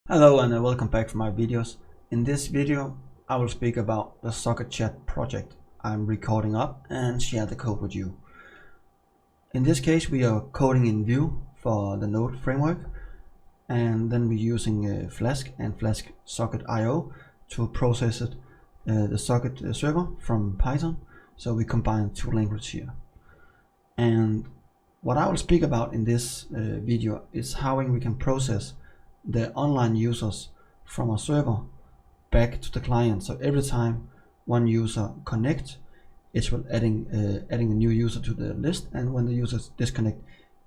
Hello and welcome back to my videos. In this video I will speak about the SocketChat project I'm recording up and share the code with you. In this case we are coding in Vue for the Node framework, and then we're using Flask and flask-socketio to process it, the socket server from Python. So we combine two languages here. And what I will speak about in this video is how we can process the online users from a server back to the client. So every time one user connects, it will adding a new user to the list, and when the users disconnect,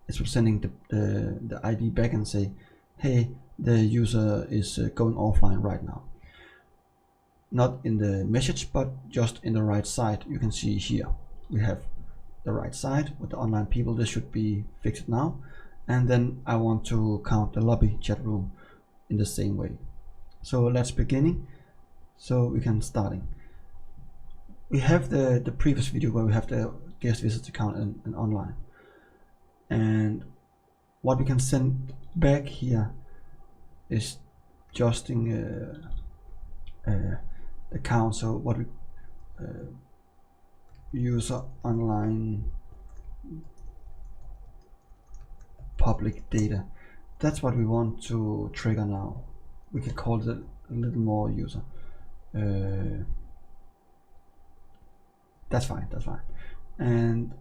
it will sending the ID back and say, hey, the user is going offline right now. Not in the message, but just in the right side. You can see here we have the right side with the online people. This should be fixed now. And then I want to count the lobby chat room in the same way. So let's beginning. So we can starting. We have the previous video where we have the guest visitor count and online. And what we can send back here is just in the count. So what we user online public data. That's what we want to trigger now. We can call it a little more user. That's fine. And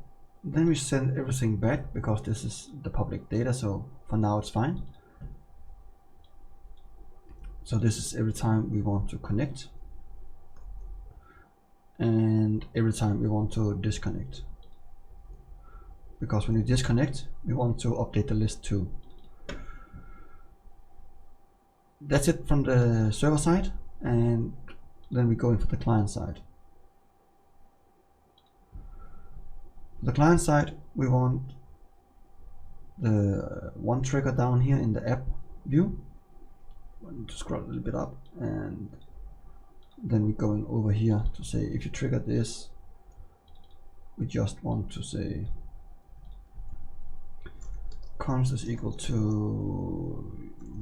then we send everything back because this is the public data. So for now it's fine. So this is every time we want to connect, and every time we want to disconnect. Because when you disconnect, we want to update the list too. That's it from the server side, and then we go in for the client side. The client side, we want the one trigger down here in the app view. I need to scroll a little bit up, and then we're going over here to say if you trigger this, we just want to say const is equal to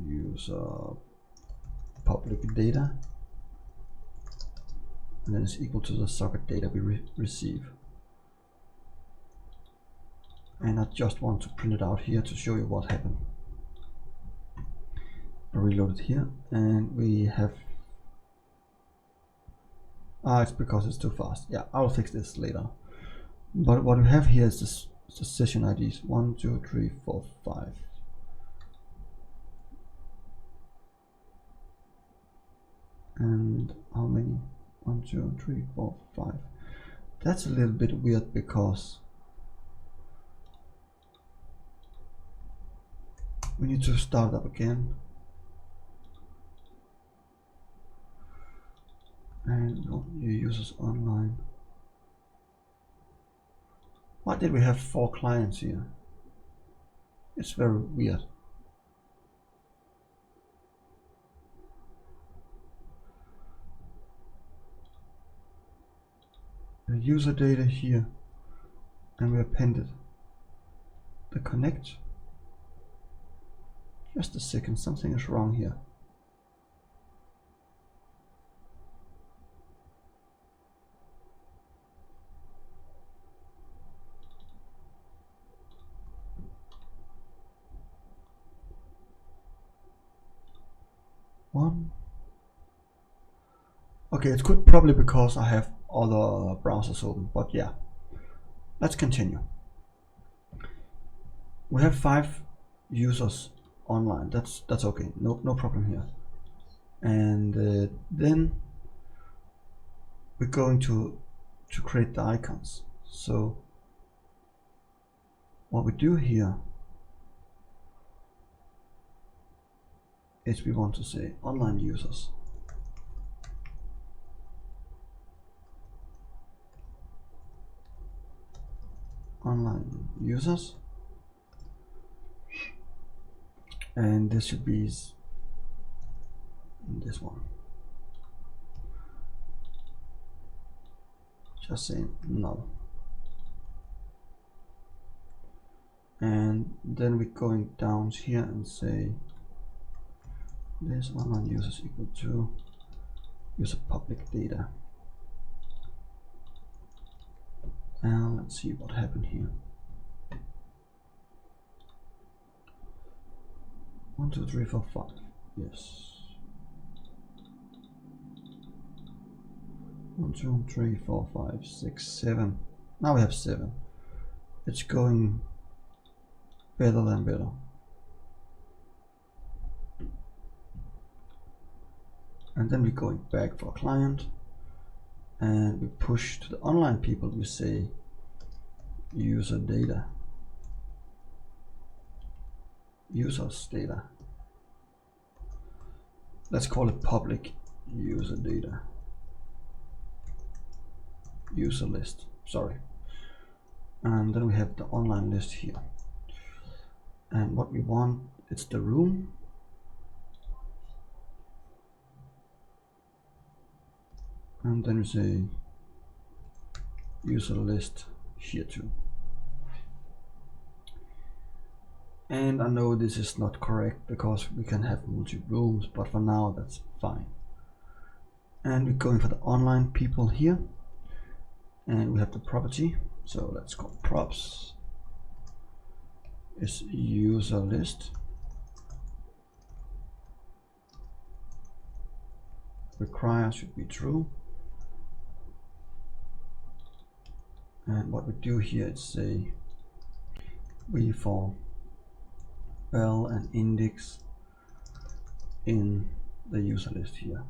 user public data, and then it's equal to the socket data we receive. And I just want to print it out here to show you what happened. I reload it here, and we have it's because it's too fast. Yeah, I'll fix this later. But what we have here is this, the session IDs 1, 2, 3, 4, 5. And how many? 1, 2, 3, 4, 5. That's a little bit weird because we need to start up again. And new users online. Why did we have 4 clients here? It's very weird. The user data here, and we appended the connect. Just a second, something is wrong here. Okay, it could probably because I have other browsers open, but yeah, let's continue. We have 5 users online. That's okay. No problem here. And then we're going to create the icons. So what we do here is we want to say online users. Online users, and this should be this one. Just saying no. And then we're going down here and say this online users equal to user public data. And let's see what happened here. 1, 2, 3, 4, 5. Yes. 1, 2, 3, 4, 5, 6, 7. Now we have 7. It's going better than better. And then we're going back for client, and we push to the online people. We say user data, users data. Let's call it public user data, user list, sorry. And then we have the online list here. And what we want, it's the room. And then we say user list here too. And I know this is not correct because we can have multi rooms, but for now that's fine. And we're going for the online people here, and we have the property. So let's call props is user list. Require should be true. And what we do here is say we for bell and index in the user list here.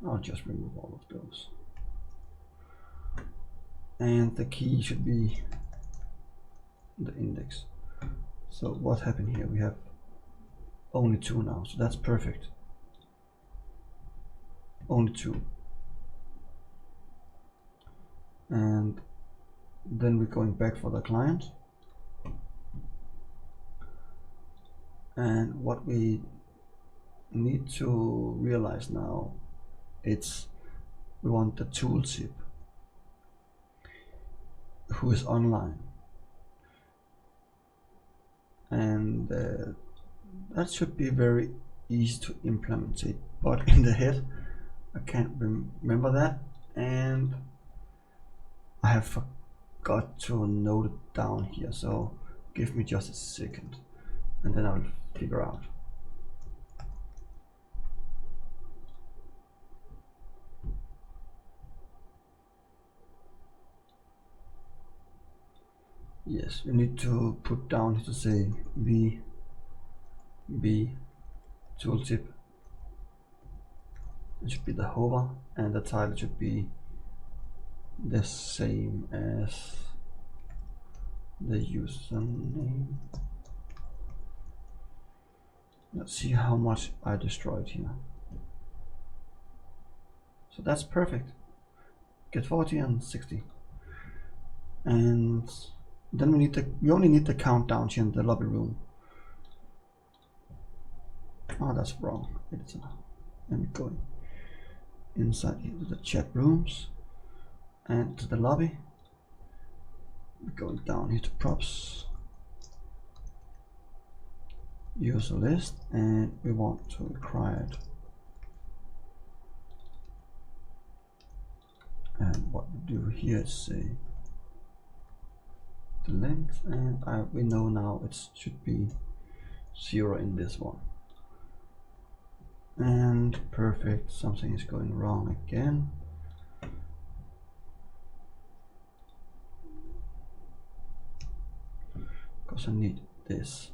I'll just remove all of those. And the key should be the index. So what happened here? We have only 2 now, so that's perfect. Only 2. And then we're going back for the client. And what we need to realize now, it's we want the tooltip who is online. And that should be very easy to implement it, but in the head I can't remember that, and I have forgot to note it down here, so give me just a second and then I'll figure out. Yes, you need to put down to say VB tooltip. It should be the hover, and the title should be the same as the username. Let's see how much I destroyed here. So that's perfect. Get 40 and 60. And then we only need the countdown here in the lobby room. Oh, that's wrong. Editor. Let me go inside here to the chat rooms and to the lobby. We're going down here to props, user list, and we want to require it. And what we do here is say the length, and we know now it should be 0 in this one. And perfect, something is going wrong again. Because I need this.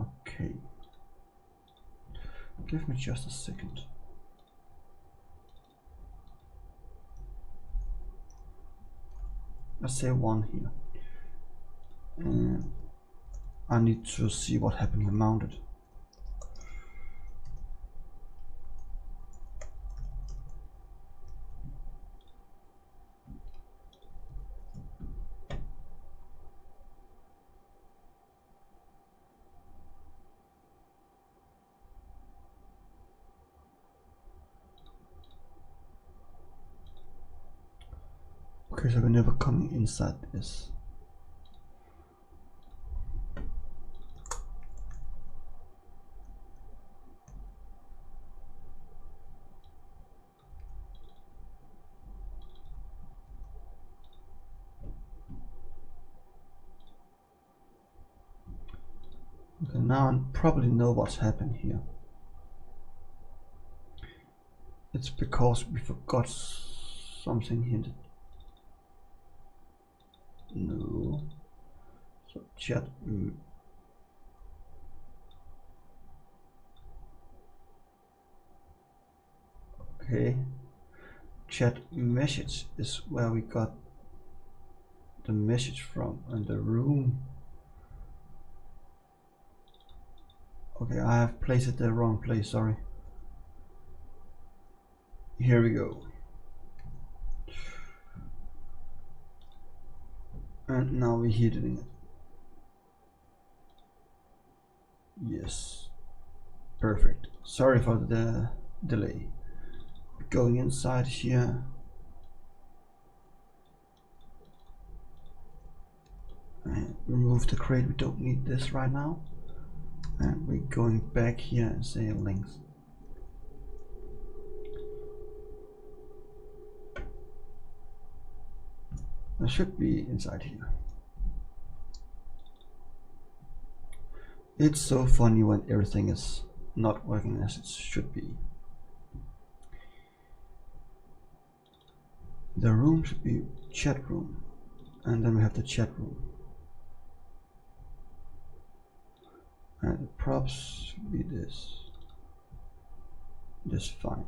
Okay. Give me just a second. Let's say 1 here. And I need to see what happened here mounted. Okay, so we're never coming inside this. Okay, now I probably know what's happened here. It's because we forgot something here. No. So chat. Okay. Chat message is where we got the message from, and the room. Okay, I have placed it the wrong place, sorry. Here we go. And now we're hitting it. Yes. Perfect. Sorry for the delay. Going inside here. And remove the crate, we don't need this right now. And we're going back here and say links. It should be inside here. It's so funny when everything is not working as it should be. The room should be chat room, and then we have the chat room. And the props should be this. This fine.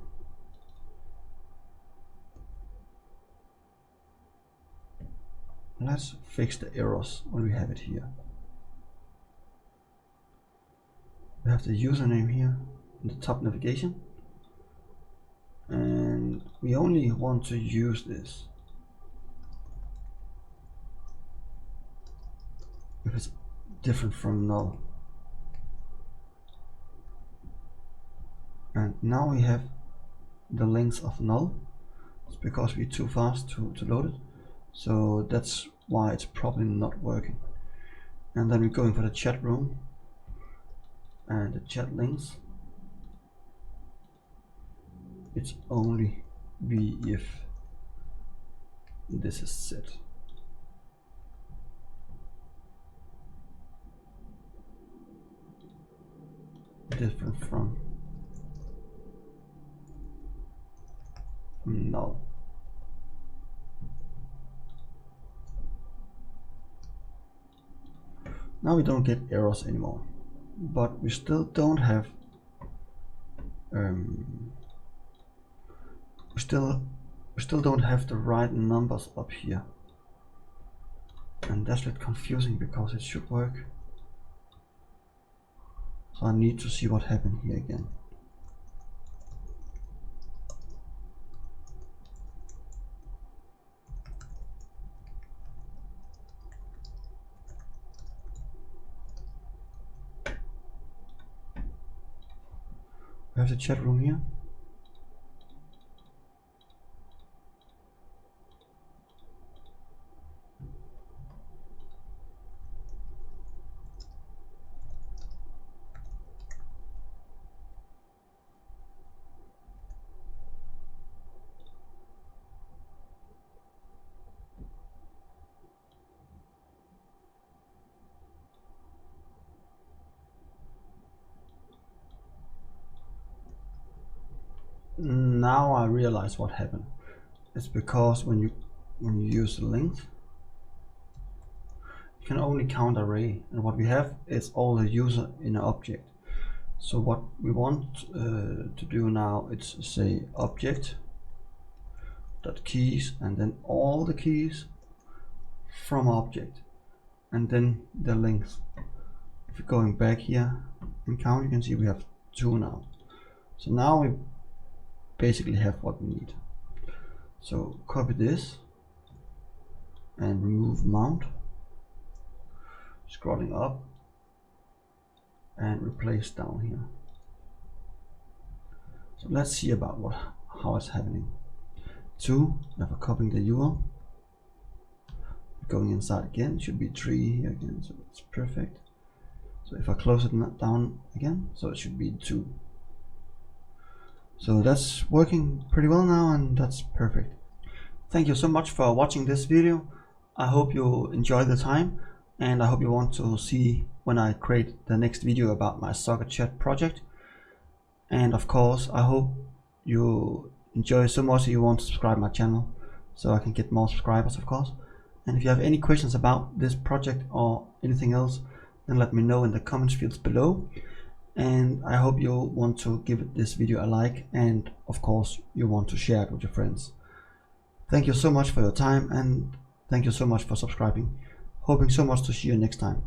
Let's fix the errors when we have it here. We have the username here in the top navigation, and we only want to use this if it's different from null. And now we have the links of null. It's because we're too fast to load it, so that's why it's probably not working. And then we're going for the chat room and the chat links. It's only be if this is set. Different from null. Now we don't get errors anymore, but we still don't have we still don't have the right numbers up here, and that's a bit confusing because it should work. So I need to see what happened here again. We have the chat room here. Now I realize what happened. It's because when you use the length, you can only count array, and what we have is all the user in an object. So what we want to do now is say object dot keys, and then all the keys from object, and then the length. If you're going back here and count, you can see we have 2 now. So now we basically have what we need. So copy this and remove mount, scrolling up and replace down here. So let's see about how it's happening. 2, never copying the URL, going inside again, should be 3 here again, so it's perfect. So if I close it down again, so it should be 2. So that's working pretty well now, and that's perfect. Thank you so much for watching this video. I hope you enjoy the time, and I hope you want to see when I create the next video about my SocketChat project. And of course, I hope you enjoy so much that you want to subscribe my channel so I can get more subscribers, of course. And if you have any questions about this project or anything else, then let me know in the comments fields below. And I hope you want to give this video a like, and of course you want to share it with your friends. Thank you so much for your time, and thank you so much for subscribing. Hoping so much to see you next time.